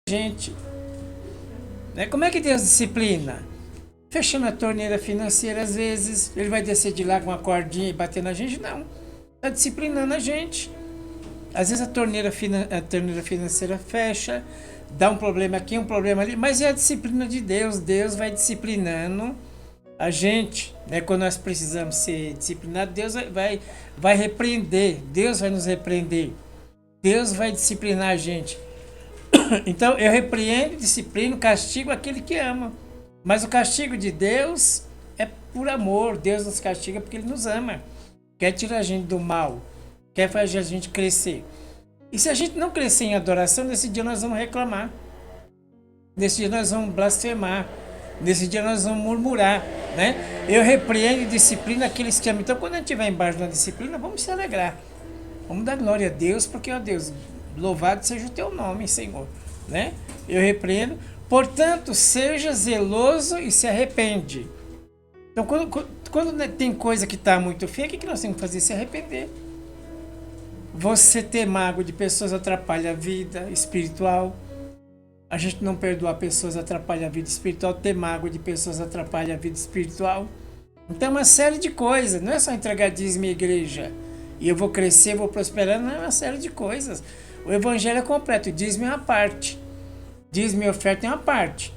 gente, né? Como é que Deus disciplina? Fechando a torneira financeira, às vezes, ele vai descer de lá com uma cordinha e bater na gente? Não. Está disciplinando a gente. Às vezes a torneira financeira fecha, dá um problema aqui, um problema ali, mas é a disciplina de Deus. Deus vai disciplinando a gente, né? Quando nós precisamos ser disciplinados, Deus vai repreender, Deus vai nos repreender, Deus vai disciplinar a gente. Então eu repreendo, disciplino, castigo aquele que ama. Mas o castigo de Deus é por amor. Deus nos castiga porque Ele nos ama. Quer tirar a gente do mal. Quer fazer a gente crescer. E se a gente não crescer em adoração, nesse dia nós vamos reclamar. Nesse dia nós vamos blasfemar. Nesse dia nós vamos murmurar, né? Eu repreendo e disciplino aqueles que amam. Então quando a gente estiver embaixo da disciplina, vamos se alegrar. Vamos dar glória a Deus, porque, ó Deus, louvado seja o teu nome, Senhor, né? Eu repreendo. Portanto, seja zeloso e se arrepende. Então, quando tem coisa que está muito feia, o que nós temos que fazer? Se arrepender. Você ter mágoa de pessoas atrapalha a vida espiritual. A gente não perdoar pessoas atrapalha a vida espiritual. Ter mágoa de pessoas atrapalha a vida espiritual. Então, uma série de coisas. Não é só entregar dízimo à igreja e eu vou crescer, vou prosperar. Não, é uma série de coisas. O evangelho é completo. O dízimo é uma parte. Dízimo e oferta é uma parte.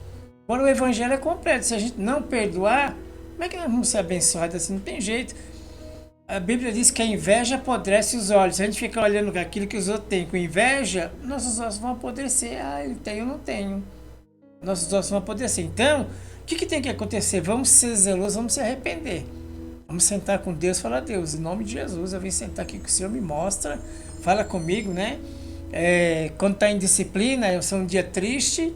Quando o evangelho é completo, se a gente não perdoar, como é que nós vamos ser abençoados assim? Não tem jeito. A Bíblia diz que a inveja apodrece os olhos. Se a gente ficar olhando aquilo que os outros têm com inveja, nossos ossos vão apodrecer. Ah, ele tem, eu não tenho. Nossos ossos vão apodrecer. Então, o que tem que acontecer? Vamos ser zelosos, vamos se arrepender. Vamos sentar com Deus e falar: Deus, em nome de Jesus, eu vim sentar aqui que o Senhor me mostra, fala comigo, né? Quando está em disciplina, é um dia triste.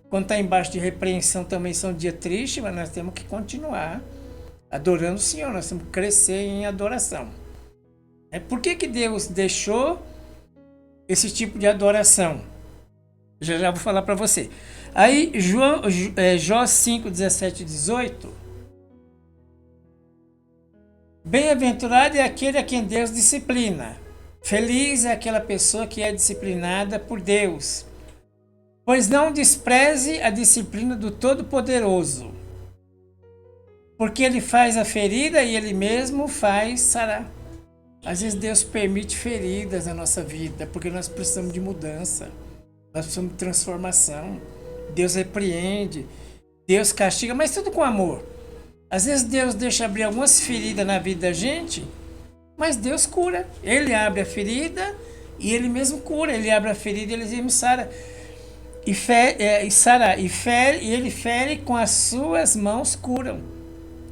Quando está embaixo de repreensão, também são um dia triste, mas nós temos que continuar adorando o Senhor, nós temos que crescer em adoração. Por que Deus deixou esse tipo de adoração? Já vou falar para você. Aí, Jó 5, 17 e 18. Bem-aventurado é aquele a quem Deus disciplina. Feliz é aquela pessoa que é disciplinada por Deus. Pois não despreze a disciplina do Todo-Poderoso, porque Ele faz a ferida e Ele mesmo faz sarar. Às vezes Deus permite feridas na nossa vida, porque nós precisamos de mudança, nós precisamos de transformação. Deus repreende, Deus castiga, mas tudo com amor. Às vezes Deus deixa abrir algumas feridas na vida da gente, mas Deus cura. Ele abre a ferida e Ele mesmo cura. Ele abre a ferida e Ele mesmo sara. E Ele fere com as suas mãos curam.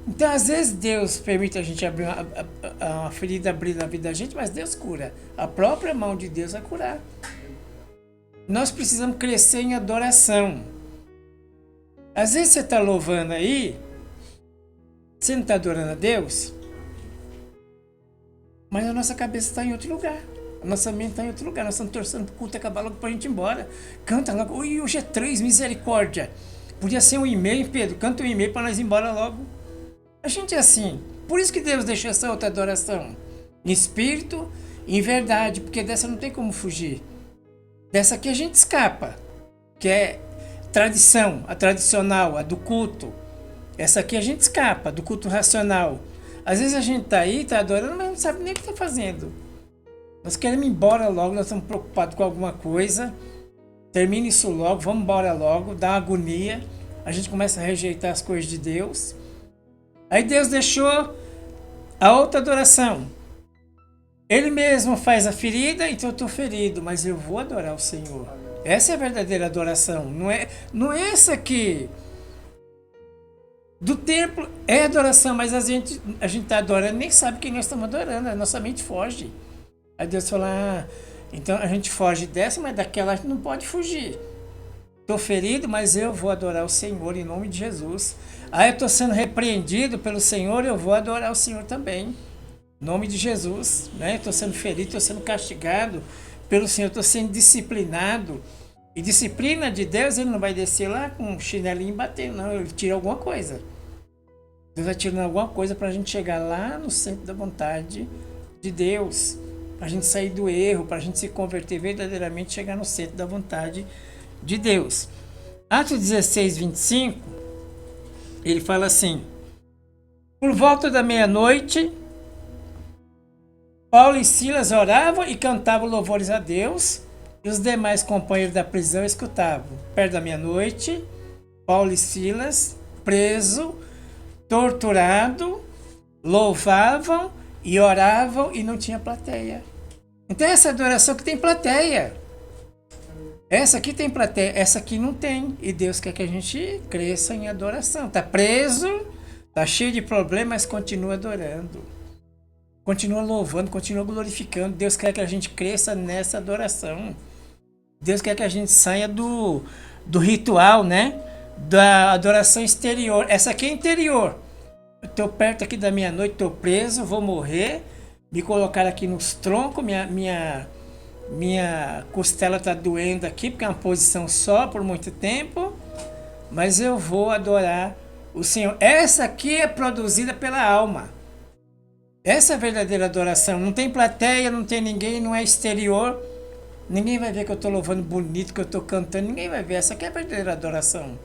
Então, às vezes, Deus permite a gente abrir uma ferida abrir na vida da gente, mas Deus cura. A própria mão de Deus vai curar. Nós precisamos crescer em adoração. Às vezes você está louvando aí, você não está adorando a Deus, mas a nossa cabeça está em outro lugar. A nossa mente está em outro lugar. Nós estamos torcendo para o culto acabar logo para a gente ir embora. Canta logo. Ui, hoje é 3, misericórdia. Podia ser um e-mail, Pedro. Canta um e-mail para nós ir embora logo. A gente é assim. Por isso que Deus deixou essa outra adoração. Em espírito e em verdade. Porque dessa não tem como fugir. Dessa aqui a gente escapa. Que é tradição. A tradicional, a do culto. Essa aqui a gente escapa. Do culto racional. Às vezes a gente está aí, está adorando, mas não sabe nem o que está fazendo. Nós queremos ir embora logo. Nós estamos preocupados com alguma coisa. Termina isso logo. Vamos embora logo. Dá uma agonia. A gente começa a rejeitar as coisas de Deus. Aí Deus deixou a outra adoração. Ele mesmo faz a ferida, então eu estou ferido, mas eu vou adorar o Senhor. Essa é a verdadeira adoração. Não é essa aqui. Do templo é adoração, mas a gente está adorando, nem sabe quem nós estamos adorando. A nossa mente foge. Aí Deus fala: então a gente foge dessa, mas daquela a gente não pode fugir. Estou ferido, mas eu vou adorar o Senhor em nome de Jesus. Eu estou sendo repreendido pelo Senhor, eu vou adorar o Senhor também. Em nome de Jesus. Estou sendo ferido, estou sendo castigado pelo Senhor, estou sendo disciplinado. E disciplina de Deus, Ele não vai descer lá com um chinelinho e bater, não. Ele tira alguma coisa. Deus vai tirando alguma coisa para a gente chegar lá no centro da vontade de Deus. Para a gente sair do erro, para a gente se converter verdadeiramente, chegar no centro da vontade de Deus. Atos 16, 25, ele fala assim: por volta da meia-noite, Paulo e Silas oravam e cantavam louvores a Deus, e os demais companheiros da prisão escutavam. Perto da meia-noite, Paulo e Silas, preso, torturado, louvavam e oravam e não tinha plateia. Então essa adoração que tem plateia. Essa aqui tem plateia, essa aqui não tem. E Deus quer que a gente cresça em adoração. Tá preso, tá cheio de problemas, mas continua adorando. Continua louvando, continua glorificando. Deus quer que a gente cresça nessa adoração. Deus quer que a gente saia do ritual, né? Da adoração exterior. Essa aqui é interior. Eu tô perto aqui da meia-noite, tô preso, vou morrer. Me colocaram aqui nos troncos, minha costela tá doendo aqui, porque é uma posição só por muito tempo. Mas eu vou adorar o Senhor. Essa aqui é produzida pela alma. Essa é a verdadeira adoração. Não tem plateia, não tem ninguém, não é exterior. Ninguém vai ver que eu estou louvando bonito, que eu estou cantando. Ninguém vai ver. Essa aqui é a verdadeira adoração.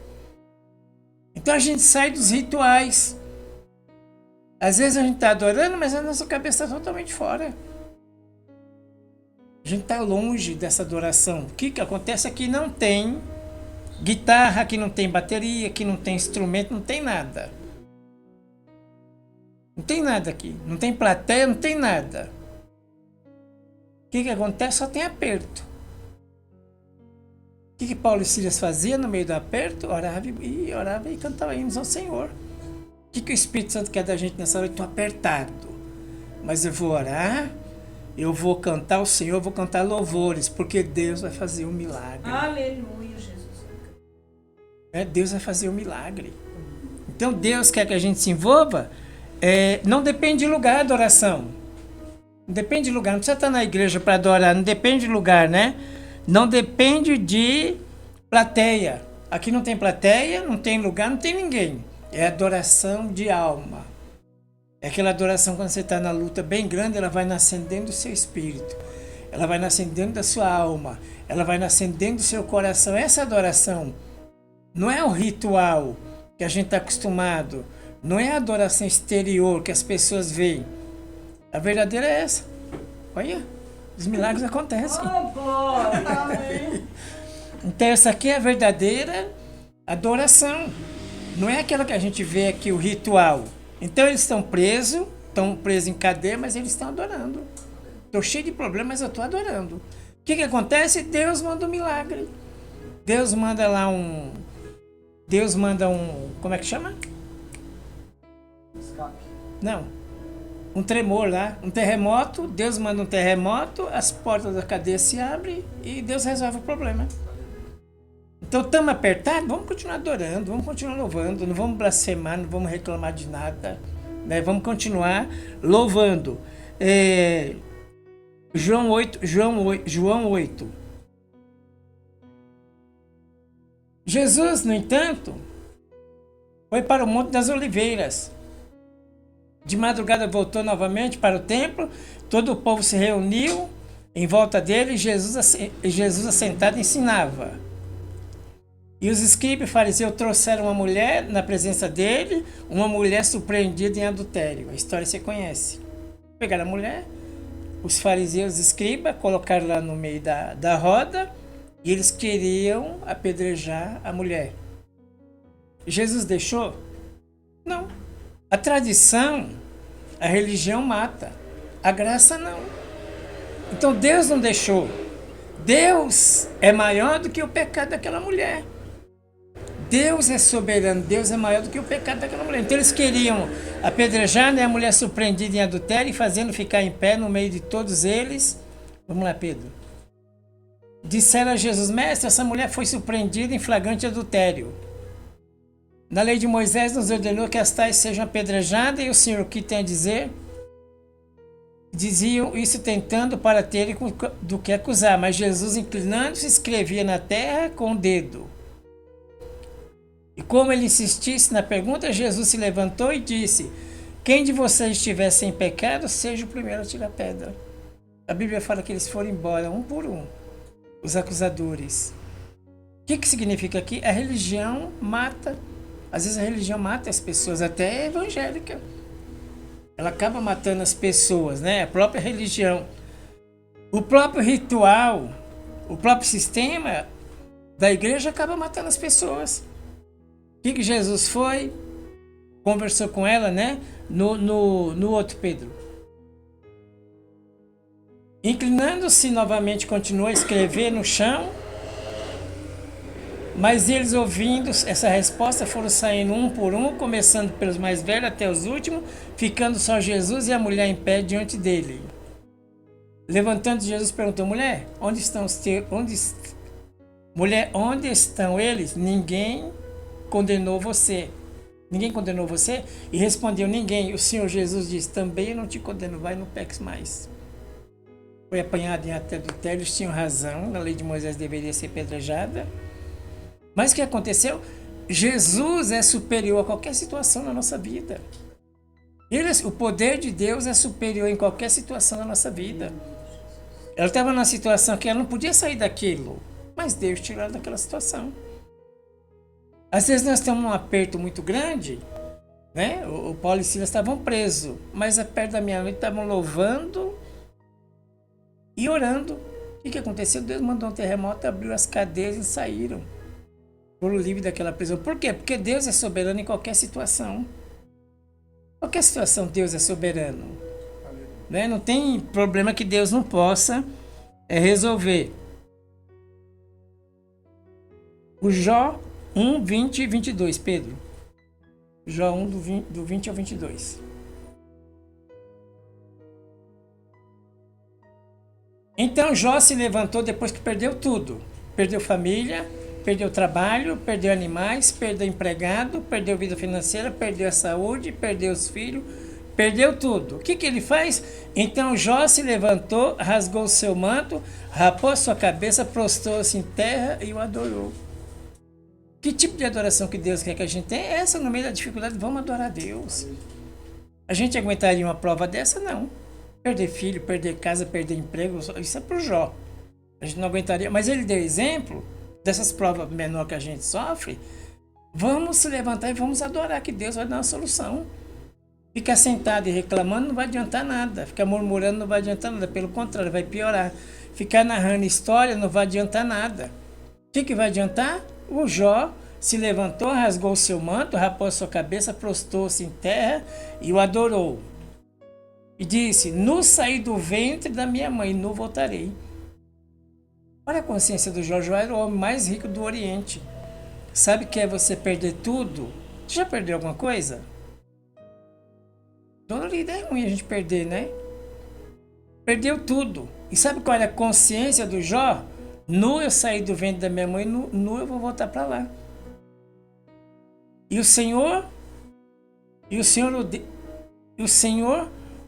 Então a gente sai dos rituais. Às vezes a gente está adorando, mas a nossa cabeça está totalmente fora. A gente está longe dessa adoração. O que acontece é que não tem guitarra, aqui não tem bateria, aqui não tem instrumento, não tem nada. Não tem nada aqui. Não tem plateia, não tem nada. O que acontece? Só tem aperto. O que Paulo e Silas faziam no meio do aperto? Orava e cantava hinos ao Senhor. O que o Espírito Santo quer da gente nessa hora? Estou apertado. Mas eu vou orar, eu vou cantar ao Senhor, eu vou cantar louvores, porque Deus vai fazer um milagre. Aleluia, Jesus. Deus vai fazer um milagre. Então Deus quer que a gente se envolva. Não depende de lugar a adoração. Não depende de lugar. Não precisa estar na igreja para adorar. Não depende de lugar, né? Não depende de plateia. Aqui não tem plateia, não tem lugar, não tem ninguém. É adoração de alma. É aquela adoração quando você está na luta bem grande, ela vai nascendo dentro do seu espírito. Ela vai nascendo dentro da sua alma. Ela vai nascendo dentro do seu coração. Essa adoração não é o ritual que a gente está acostumado. Não é a adoração exterior que as pessoas veem. A verdadeira é essa. Olha, os milagres acontecem. Oh, glória! Então essa aqui é a verdadeira adoração. Não é aquela que a gente vê aqui, o ritual. Então eles estão presos em cadeia, mas eles estão adorando. Estou cheio de problemas, mas eu estou adorando. O que acontece? Deus manda um milagre. Deus manda como é que chama? Escape. Não. Um tremor lá, um terremoto, Deus manda um terremoto, as portas da cadeia se abrem e Deus resolve o problema. Então estamos apertados, vamos continuar adorando, vamos continuar louvando, não vamos blasfemar, não vamos reclamar de nada, né? Vamos continuar louvando. João 8. Jesus, no entanto, foi para o Monte das Oliveiras. De madrugada voltou novamente para o templo, todo o povo se reuniu em volta dele e Jesus assentado ensinava. E os escribas e fariseus trouxeram uma mulher na presença dele, uma mulher surpreendida em adultério. A história você conhece. Pegaram a mulher, os fariseus e os escribas colocaram lá no meio da roda e eles queriam apedrejar a mulher. Jesus deixou? Não. A tradição, a religião mata. A graça não. Então Deus não deixou. Deus é maior do que o pecado daquela mulher. Deus é soberano, Deus é maior do que o pecado daquela mulher. Então eles queriam apedrejar, né, a mulher surpreendida em adultério e fazendo ficar em pé no meio de todos eles. Vamos lá, Pedro. Disseram a Jesus: mestre, essa mulher foi surpreendida em flagrante adultério. Na lei de Moisés nos ordenou que as tais sejam apedrejadas, e o Senhor, o que tem a dizer? Diziam isso tentando para terem do que acusar, mas Jesus, inclinando-se, escrevia na terra com o dedo. E como ele insistisse na pergunta, Jesus se levantou e disse: quem de vocês estiver sem pecado, seja o primeiro a tirar pedra. A Bíblia fala que eles foram embora, um por um, os acusadores. O que significa aqui? A religião mata. Às vezes a religião mata as pessoas, até evangélica. Ela acaba matando as pessoas, né? A própria religião. O próprio ritual, o próprio sistema da igreja acaba matando as pessoas. O que Jesus foi? Conversou com ela, né? No outro Pedro. Inclinando-se novamente, continuou a escrever no chão. Mas eles, ouvindo essa resposta, foram saindo um por um, começando pelos mais velhos até os últimos, ficando só Jesus e a mulher em pé diante dele. Levantando, Jesus perguntou: mulher, onde estão os teus... Mulher, onde estão eles? Ninguém condenou você. Ninguém condenou você? E respondeu: ninguém. O Senhor Jesus disse: também eu não te condeno, vai, não peques mais. Foi apanhado em ato adultério, eles tinham razão, na lei de Moisés deveria ser pedrejada. Mas o que aconteceu? Jesus é superior a qualquer situação na nossa vida. O poder de Deus é superior em qualquer situação na nossa vida. Ela estava numa situação que ela não podia sair daquilo, mas Deus tirou ela daquela situação. Às vezes nós temos um aperto muito grande, né? O Paulo e Silas estavam presos, mas perto da meia-noite estavam louvando e orando. O que aconteceu? Deus mandou um terremoto, abriu as cadeias e saíram. Foram livres daquela prisão. Por quê? Porque Deus é soberano em qualquer situação. Qualquer situação Deus é soberano. Né? Não tem problema que Deus não possa resolver. O Jó 1, 20 e 22, Pedro. Jó 1, do 20 ao 22. Então Jó se levantou depois que perdeu tudo. Perdeu família, perdeu trabalho, perdeu animais, perdeu empregado, perdeu vida financeira, perdeu a saúde, perdeu os filhos, perdeu tudo. O que ele faz? Então Jó se levantou, rasgou seu manto, rapou sua cabeça, prostrou-se em terra e o adorou. Que tipo de adoração que Deus quer que a gente tenha? Essa, no meio da dificuldade, vamos adorar a Deus. A gente aguentaria uma prova dessa? Não. Perder filho, perder casa, perder emprego, isso é pro Jó. A gente não aguentaria. Mas ele deu exemplo dessas provas menores que a gente sofre. Vamos se levantar e vamos adorar, que Deus vai dar uma solução. Ficar sentado e reclamando não vai adiantar nada. Ficar murmurando não vai adiantar nada. Pelo contrário, vai piorar. Ficar narrando história não vai adiantar nada. O que vai adiantar? O Jó se levantou, rasgou seu manto, rapou sua cabeça, prostrou-se em terra e o adorou. E disse: nu saí do ventre da minha mãe, nu voltarei. Olha a consciência do Jó. Jó era o homem mais rico do Oriente. Sabe o que é você perder tudo? Você já perdeu alguma coisa? Dolorido, é ruim a gente perder, né? Perdeu tudo. E sabe qual era a consciência do Jó? Nu eu saí do ventre da minha mãe, nu eu vou voltar para lá. E o Senhor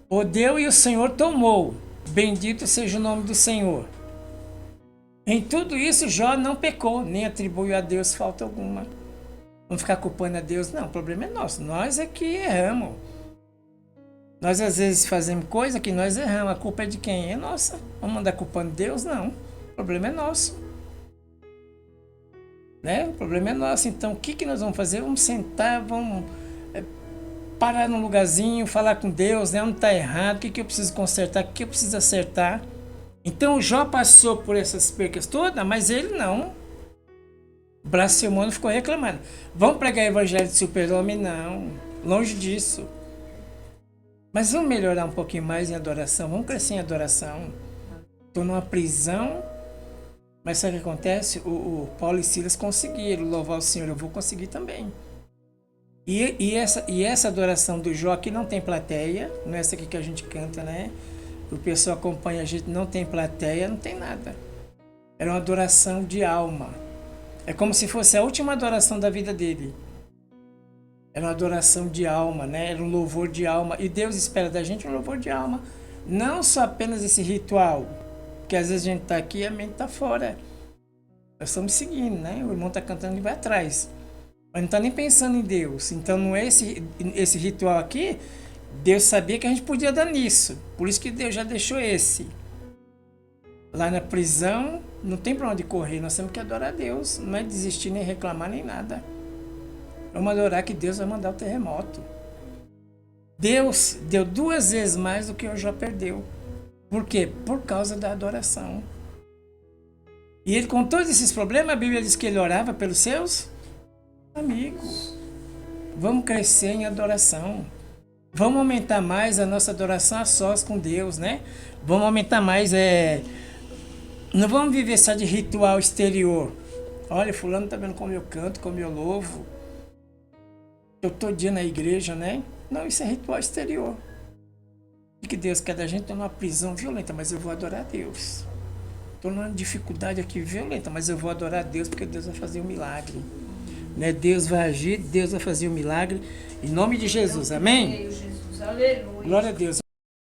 o deu e o Senhor tomou. Bendito seja o nome do Senhor. Em tudo isso, Jó não pecou, nem atribuiu a Deus falta alguma. Vamos ficar culpando a Deus? Não, o problema é nosso. Nós é que erramos. Nós às vezes fazemos coisa que nós erramos. A culpa é de quem? É nossa. Vamos andar culpando Deus? Não. O problema é nosso. Né? O problema é nosso. Então, o que nós vamos fazer? Vamos sentar, vamos parar num lugarzinho, falar com Deus, né? Onde está errado, o que eu preciso consertar, o que eu preciso acertar. Então, o Jó passou por essas percas todas, mas ele não. O braço humano ficou reclamando. Vamos pregar o evangelho de super-homem? Não. Longe disso. Mas vamos melhorar um pouquinho mais em adoração. Vamos crescer em adoração. Estou numa prisão. Mas sabe o que acontece? O Paulo e Silas conseguiram louvar o Senhor. Eu vou conseguir também. E essa adoração do Jó aqui não tem plateia. Não é essa aqui que a gente canta, né? O pessoal acompanha a gente, não tem plateia, não tem nada. Era uma adoração de alma. É como se fosse a última adoração da vida dele. Era uma adoração de alma, né? Era um louvor de alma. E Deus espera da gente um louvor de alma. Não só apenas esse ritual. Porque às vezes a gente está aqui e a mente está fora. Nós estamos seguindo, né? O irmão está cantando e vai atrás. Mas não está nem pensando em Deus. Então não é esse ritual aqui. Deus sabia que a gente podia dar nisso. Por isso que Deus já deixou esse. Lá na prisão, não tem para onde correr, nós temos que adorar a Deus, não é desistir, nem reclamar, nem nada. Vamos adorar que Deus vai mandar o terremoto. Deus deu 2 vezes mais do que o Jó perdeu. Por quê? Por causa da adoração. E ele, com todos esses problemas, a Bíblia diz que ele orava pelos seus amigos. Vamos crescer em adoração. Vamos aumentar mais a nossa adoração a sós com Deus, né? Vamos aumentar mais, não vamos viver só de ritual exterior. Olha, fulano tá vendo como eu canto, como eu louvo. Eu tô dia na igreja, né? Não, isso é ritual exterior. O que Deus quer da gente? Estou numa prisão violenta, mas eu vou adorar a Deus. Estou numa dificuldade aqui violenta, mas eu vou adorar a Deus porque Deus vai fazer um milagre. Né? Deus vai agir, Deus vai fazer um milagre. Em nome de Jesus, amém? Jesus, aleluia. Glória a Deus.